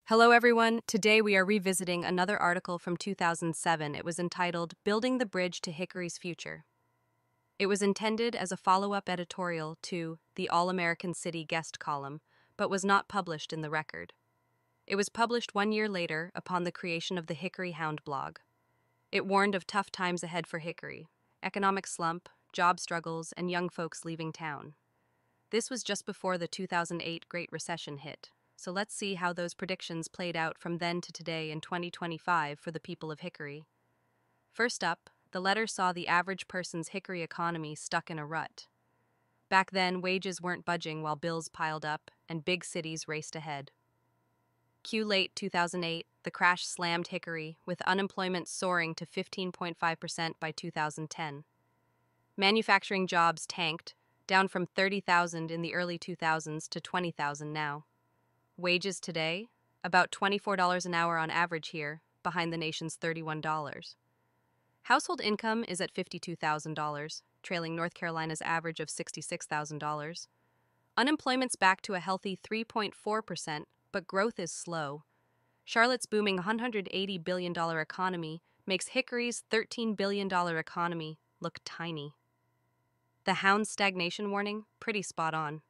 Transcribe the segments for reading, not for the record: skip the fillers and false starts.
Hello, everyone. Today we are revisiting another article from 2007. It was entitled Building the Bridge to Hickory's Future. It was intended as a follow up editorial to the All American City guest column, but was not published in the record. It was published 1 year later upon the creation of the Hickory Hound blog. It warned of tough times ahead for Hickory: economic slump, job struggles, and young folks leaving town. This was just before the 2008 Great Recession hit. So let's see how those predictions played out from then to today in 2025 for the people of Hickory. First up, the letter saw the average person's Hickory economy stuck in a rut. Back then, wages weren't budging while bills piled up and big cities raced ahead. Cue late 2008, the crash slammed Hickory, with unemployment soaring to 15.5% by 2010. Manufacturing jobs tanked, down from 30,000 in the early 2000s to 20,000 now. Wages today? About $24 an hour on average here, behind the nation's $31. Household income is at $52,000, trailing North Carolina's average of $66,000. Unemployment's back to a healthy 3.4%, but growth is slow. Charlotte's booming $180 billion economy makes Hickory's $13 billion economy look tiny. The Hound's stagnation warning? Pretty spot on.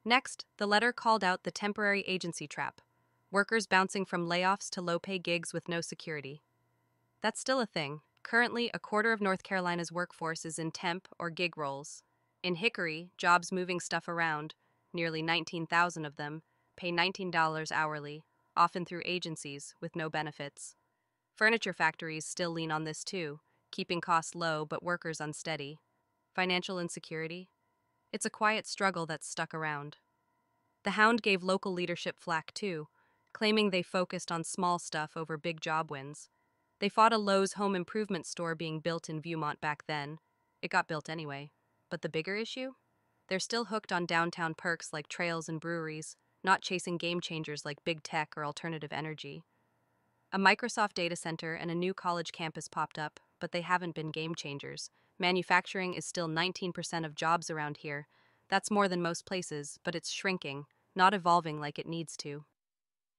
Next, the letter called out the temporary agency trap: workers bouncing from layoffs to low-pay gigs with no security. That's still a thing. Currently, a quarter of North Carolina's workforce is in temp or gig roles. In Hickory, jobs moving stuff around, nearly 19,000 of them, pay $19 hourly, often through agencies with no benefits. Furniture factories still lean on this too, keeping costs low but workers unsteady. Financial insecurity? It's a quiet struggle that's stuck around. The Hound gave local leadership flack too, claiming they focused on small stuff over big job wins. They fought a Lowe's home improvement store being built in Viewmont back then. It got built anyway. But the bigger issue? They're still hooked on downtown perks like trails and breweries, not chasing game changers like big tech or alternative energy. A Microsoft data center and a new college campus popped up, but they haven't been game changers. Manufacturing is still 19% of jobs around here. That's more than most places, but it's shrinking, not evolving like it needs to.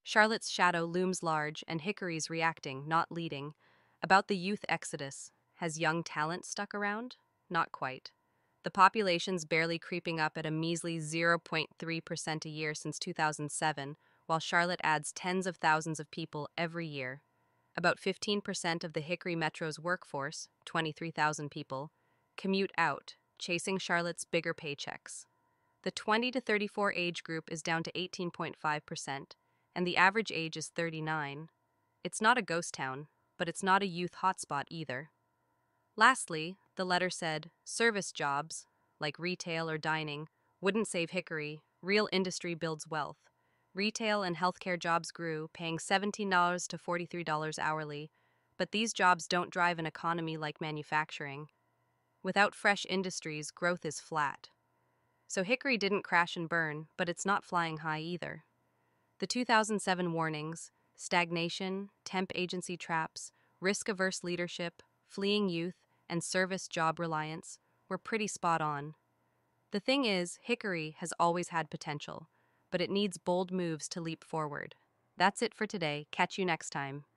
Charlotte's shadow looms large, and Hickory's reacting, not leading. About the youth exodus: has young talent stuck around? Not quite. The population's barely creeping up at a measly 0.3% a year since 2007, while Charlotte adds tens of thousands of people every year. About 15% of the Hickory Metro's workforce, 23,000 people, commute out, chasing Charlotte's bigger paychecks. The 20 to 34 age group is down to 18.5%, and the average age is 39. It's not a ghost town, but it's not a youth hotspot either. Lastly, the letter said service jobs, like retail or dining, wouldn't save Hickory. Real industry builds wealth. Retail and healthcare jobs grew, paying $17 to $43 hourly, but these jobs don't drive an economy like manufacturing. Without fresh industries, growth is flat. So Hickory didn't crash and burn, but it's not flying high either. The 2007 warnings: stagnation, temp agency traps, risk-averse leadership, fleeing youth, and service job reliance, were pretty spot on. The thing is, Hickory has always had potential, but it needs bold moves to leap forward. That's it for today. Catch you next time.